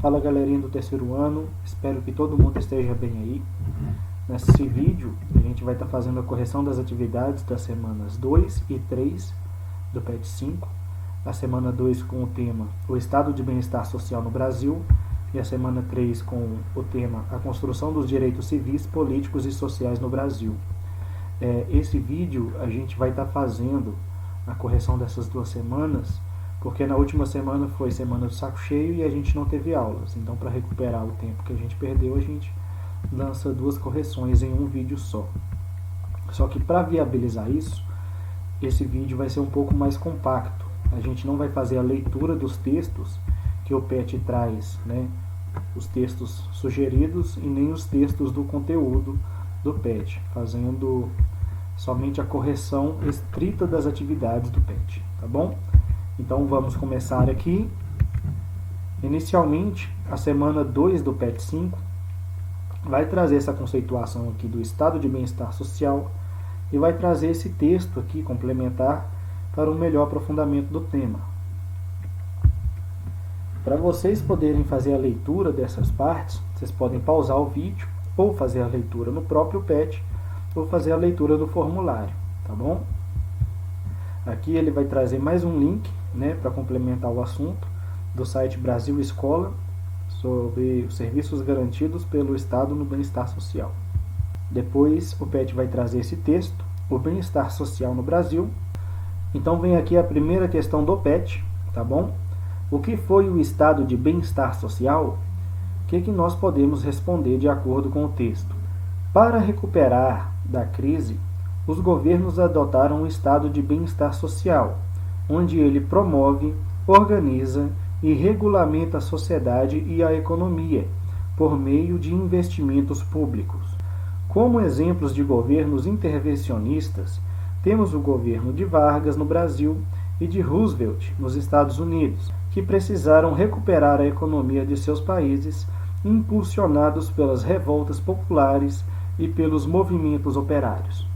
Fala galerinha do terceiro ano, espero que todo mundo esteja bem aí. Nesse vídeo a gente vai estar fazendo a correção das atividades das semanas 2 e 3 do PET 5. A semana 2 com o tema O Estado de Bem-Estar Social no Brasil e a semana 3 com o tema A Construção dos Direitos Civis, Políticos e Sociais no Brasil. Esse vídeo a gente vai estar fazendo a correção dessas duas semanas porque na última semana foi semana do saco cheio e a gente não teve aulas. Então, para recuperar o tempo que a gente perdeu, a gente lança duas correções em um vídeo só. Só que para viabilizar isso, esse vídeo vai ser um pouco mais compacto. A gente não vai fazer a leitura dos textos que o PET traz, né? Os textos sugeridos e nem os textos do conteúdo do PET, fazendo somente a correção estrita das atividades do PET, tá bom? Então vamos começar aqui. Inicialmente, a semana 2 do PET 5 vai trazer essa conceituação aqui do estado de bem-estar social e vai trazer esse texto aqui complementar para um melhor aprofundamento do tema. Para vocês poderem fazer a leitura dessas partes, vocês podem pausar o vídeo ou fazer a leitura no próprio PET ou fazer a leitura do formulário, tá bom? Aqui ele vai trazer mais um link, né, para complementar o assunto do site Brasil Escola sobre os serviços garantidos pelo Estado no bem-estar social. Depois o PET vai trazer esse texto, o bem-estar social no Brasil. Então vem aqui a primeira questão do PET, tá bom? O que foi o estado de bem-estar social? O que nós podemos responder de acordo com o texto? Para recuperar da crise, os governos adotaram um estado de bem-estar social, onde ele promove, organiza e regulamenta a sociedade e a economia, por meio de investimentos públicos. Como exemplos de governos intervencionistas, temos o governo de Vargas no Brasil e de Roosevelt nos Estados Unidos, que precisaram recuperar a economia de seus países, impulsionados pelas revoltas populares e pelos movimentos operários.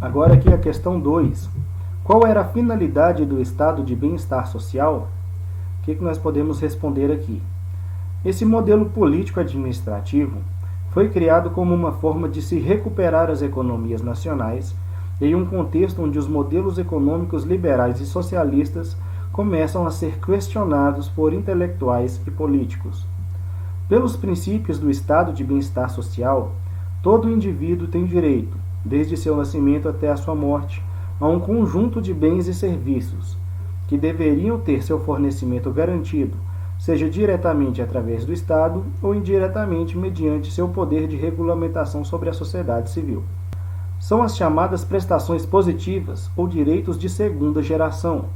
Agora aqui a questão 2. Qual era a finalidade do estado de bem-estar social? O que nós podemos responder aqui? Esse modelo político-administrativo foi criado como uma forma de se recuperar as economias nacionais em um contexto onde os modelos econômicos liberais e socialistas começam a ser questionados por intelectuais e políticos. Pelos princípios do estado de bem-estar social, todo indivíduo tem direito, desde seu nascimento até a sua morte, a um conjunto de bens e serviços, que deveriam ter seu fornecimento garantido, seja diretamente através do Estado ou indiretamente mediante seu poder de regulamentação sobre a sociedade civil. São as chamadas prestações positivas ou direitos de segunda geração,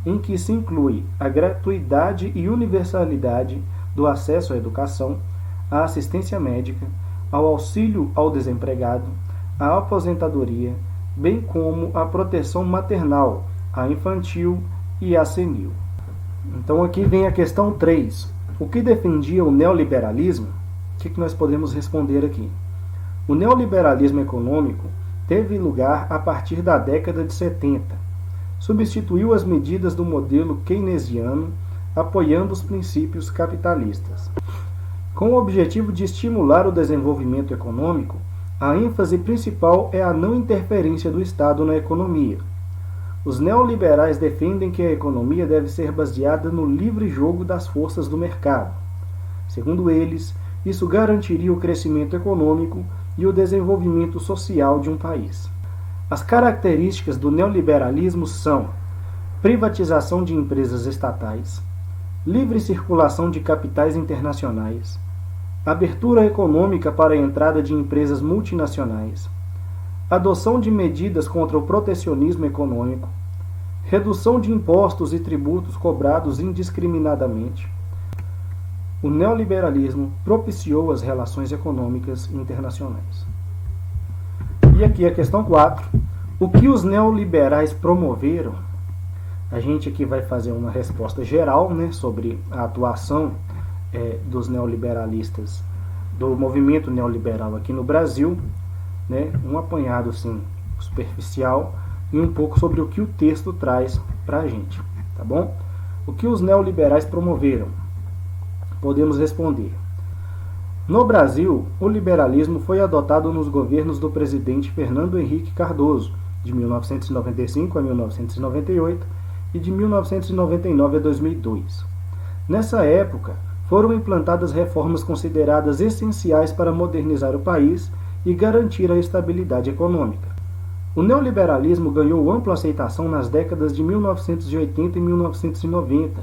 em que se inclui a gratuidade e universalidade do acesso à educação, à assistência médica, ao auxílio ao desempregado, à aposentadoria, bem como a proteção maternal, a infantil e a senil. Então aqui vem a questão 3. O que defendia o neoliberalismo? O que nós podemos responder aqui? O neoliberalismo econômico teve lugar a partir da década de 70. Substituiu as medidas do modelo keynesiano, apoiando os princípios capitalistas. Com o objetivo de estimular o desenvolvimento econômico, a ênfase principal é a não interferência do Estado na economia. Os neoliberais defendem que a economia deve ser baseada no livre jogo das forças do mercado. Segundo eles, isso garantiria o crescimento econômico e o desenvolvimento social de um país. As características do neoliberalismo são privatização de empresas estatais, livre circulação de capitais internacionais, abertura econômica para a entrada de empresas multinacionais, adoção de medidas contra o protecionismo econômico, redução de impostos e tributos cobrados indiscriminadamente. O neoliberalismo propiciou as relações econômicas internacionais. E aqui a questão 4. O que os neoliberais promoveram? A gente aqui vai fazer uma resposta geral, né, sobre a atuação dos neoliberalistas, do movimento neoliberal aqui no Brasil, né, um apanhado assim, superficial e um pouco sobre o que o texto traz para a gente, tá bom? O que os neoliberais promoveram? podemos responder. No Brasil, o liberalismo foi adotado nos governos do presidente Fernando Henrique Cardoso, de 1995 a 1998 e de 1999 a 2002. Nessa época, foram implantadas reformas consideradas essenciais para modernizar o país e garantir a estabilidade econômica. O neoliberalismo ganhou ampla aceitação nas décadas de 1980 e 1990,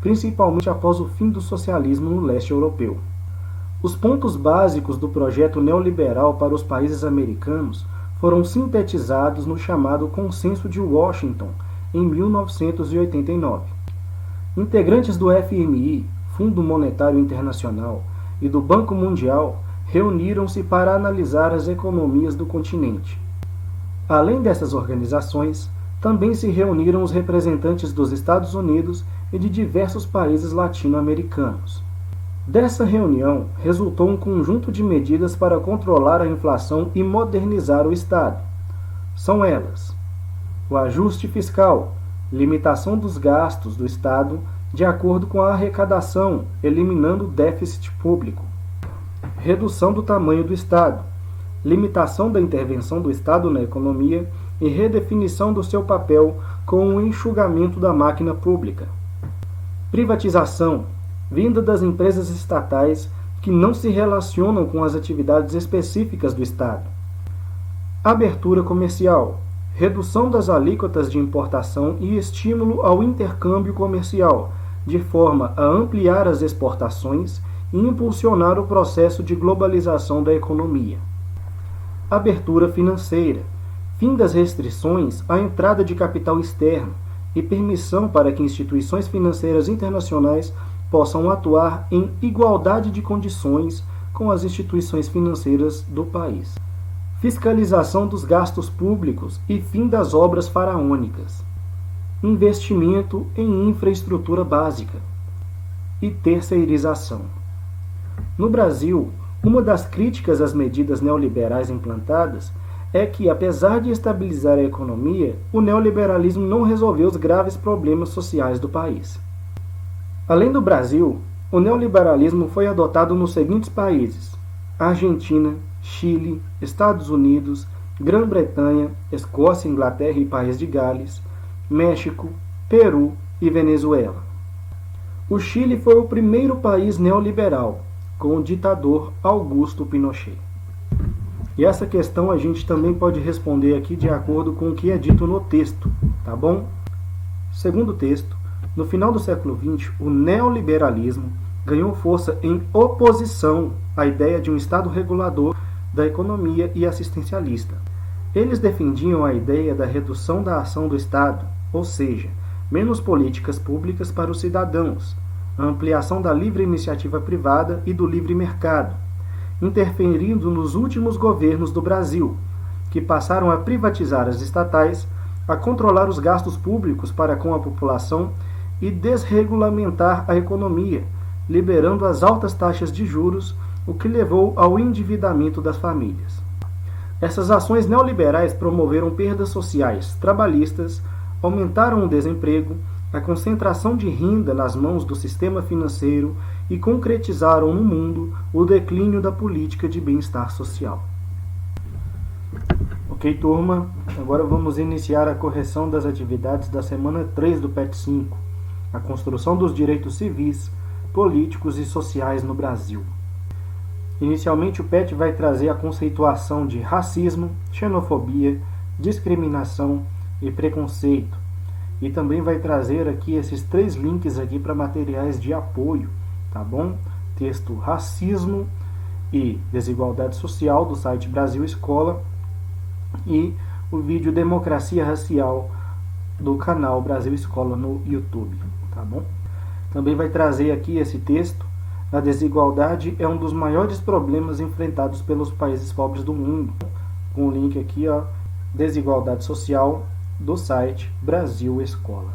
principalmente após o fim do socialismo no leste europeu. Os pontos básicos do projeto neoliberal para os países americanos foram sintetizados no chamado Consenso de Washington, em 1989. Integrantes do FMI, Fundo Monetário Internacional, e do Banco Mundial reuniram-se para analisar as economias do continente. Além dessas organizações, também se reuniram os representantes dos Estados Unidos e de diversos países latino-americanos. Dessa reunião, resultou um conjunto de medidas para controlar a inflação e modernizar o Estado. São elas: o ajuste fiscal, limitação dos gastos do Estado de acordo com a arrecadação, eliminando o déficit público; redução do tamanho do Estado, limitação da intervenção do Estado na economia e redefinição do seu papel com o enxugamento da máquina pública; privatização, vinda das empresas estatais que não se relacionam com as atividades específicas do Estado; abertura comercial, redução das alíquotas de importação e estímulo ao intercâmbio comercial, de forma a ampliar as exportações e impulsionar o processo de globalização da economia; abertura financeira, fim das restrições à entrada de capital externo e permissão para que instituições financeiras internacionais possam atuar em igualdade de condições com as instituições financeiras do país; fiscalização dos gastos públicos e fim das obras faraônicas; investimento em infraestrutura básica e terceirização. No Brasil, uma das críticas às medidas neoliberais implantadas é que, apesar de estabilizar a economia, o neoliberalismo não resolveu os graves problemas sociais do país. Além do Brasil, o neoliberalismo foi adotado nos seguintes países: Argentina, Chile, Estados Unidos, Grã-Bretanha, Escócia, Inglaterra e País de Gales, México, Peru e Venezuela. O Chile foi o primeiro país neoliberal, com o ditador Augusto Pinochet. E essa questão a gente também pode responder aqui de acordo com o que é dito no texto, tá bom? Segundo o texto, no final do século XX, o neoliberalismo ganhou força em oposição à ideia de um Estado regulador da economia e assistencialista. Eles defendiam a ideia da redução da ação do Estado, ou seja, menos políticas públicas para os cidadãos, a ampliação da livre iniciativa privada e do livre mercado, interferindo nos últimos governos do Brasil, que passaram a privatizar as estatais, a controlar os gastos públicos para com a população e desregulamentar a economia, liberando as altas taxas de juros, o que levou ao endividamento das famílias. Essas ações neoliberais promoveram perdas sociais trabalhistas, aumentaram o desemprego, a concentração de renda nas mãos do sistema financeiro e concretizaram no mundo o declínio da política de bem-estar social. Ok, turma? Agora vamos iniciar a correção das atividades da semana 3 do PET 5, a construção dos direitos civis, políticos e sociais no Brasil. Inicialmente, o PET vai trazer a conceituação de racismo, xenofobia, discriminação e preconceito. E também vai trazer aqui esses 3 links aqui para materiais de apoio, tá bom? Texto Racismo e Desigualdade Social do site Brasil Escola e o vídeo Democracia Racial do canal Brasil Escola no YouTube, tá bom? Também vai trazer aqui esse texto: a desigualdade é um dos maiores problemas enfrentados pelos países pobres do mundo, com o link aqui, ó, Desigualdade Social do site Brasil Escola.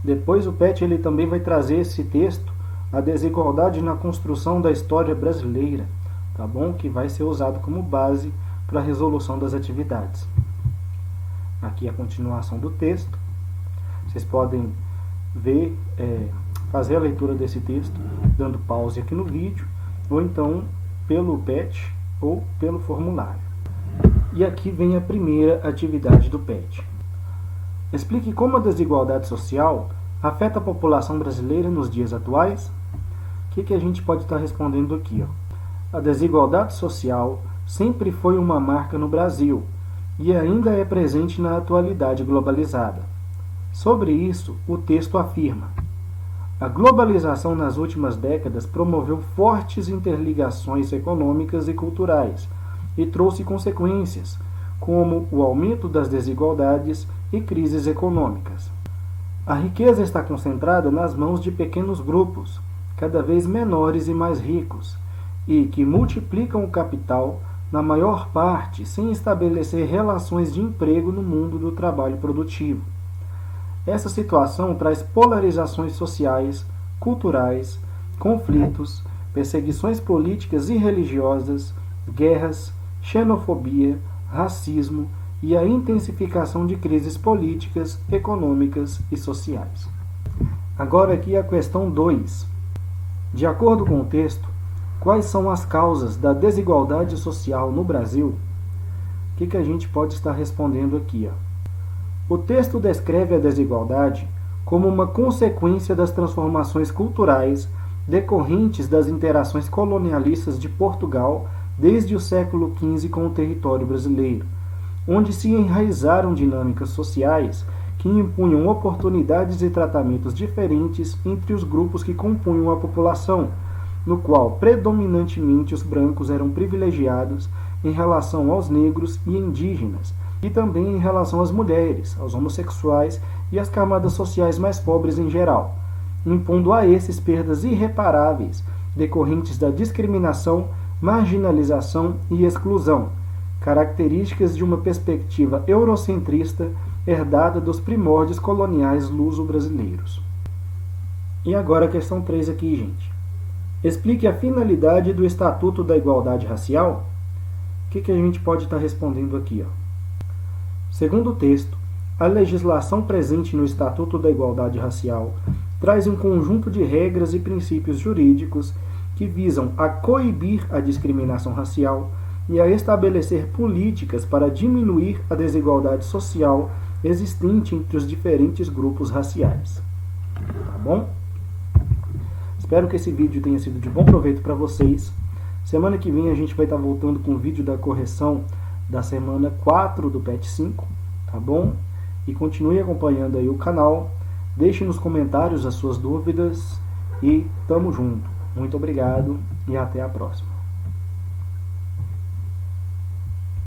Depois o PET ele também vai trazer esse texto, a desigualdade na construção da história brasileira, tá bom? Que vai ser usado como base para a resolução das atividades. Aqui a continuação do texto. Vocês podem ver fazer a leitura desse texto, dando pause aqui no vídeo, ou então pelo PET ou pelo formulário. E aqui vem a primeira atividade do PET. Explique como a desigualdade social afeta a população brasileira nos dias atuais. O que a gente pode estar respondendo aqui? A desigualdade social sempre foi uma marca no Brasil e ainda é presente na atualidade globalizada. Sobre isso, o texto afirma: a globalização nas últimas décadas promoveu fortes interligações econômicas e culturais e trouxe consequências, como o aumento das desigualdades e crises econômicas. A riqueza está concentrada nas mãos de pequenos grupos, cada vez menores e mais ricos, e que multiplicam o capital, na maior parte, sem estabelecer relações de emprego no mundo do trabalho produtivo. Essa situação traz polarizações sociais, culturais, conflitos, perseguições políticas e religiosas, guerras, xenofobia, racismo e a intensificação de crises políticas, econômicas e sociais. Agora aqui a questão 2. De acordo com o texto, quais são as causas da desigualdade social no Brasil? O que a gente pode estar respondendo aqui? O texto descreve a desigualdade como uma consequência das transformações culturais decorrentes das interações colonialistas de Portugal desde o século XV com o território brasileiro, onde se enraizaram dinâmicas sociais que impunham oportunidades e tratamentos diferentes entre os grupos que compunham a população, no qual predominantemente os brancos eram privilegiados em relação aos negros e indígenas, e também em relação às mulheres, aos homossexuais e às camadas sociais mais pobres em geral, impondo a esses perdas irreparáveis decorrentes da discriminação, marginalização e exclusão, características de uma perspectiva eurocentrista herdada dos primórdios coloniais luso-brasileiros. E agora a questão 3 aqui, gente. Explique a finalidade do Estatuto da Igualdade Racial. O que a gente pode estar respondendo aqui? Segundo o texto, a legislação presente no Estatuto da Igualdade Racial traz um conjunto de regras e princípios jurídicos que visam a coibir a discriminação racial e a estabelecer políticas para diminuir a desigualdade social existente entre os diferentes grupos raciais. Tá bom? Espero que esse vídeo tenha sido de bom proveito para vocês. Semana que vem a gente vai estar voltando com o vídeo da correção da semana 4 do PET 5, tá bom? E continue acompanhando aí o canal. Deixe nos comentários as suas dúvidas e tamo junto. Muito obrigado e até a próxima.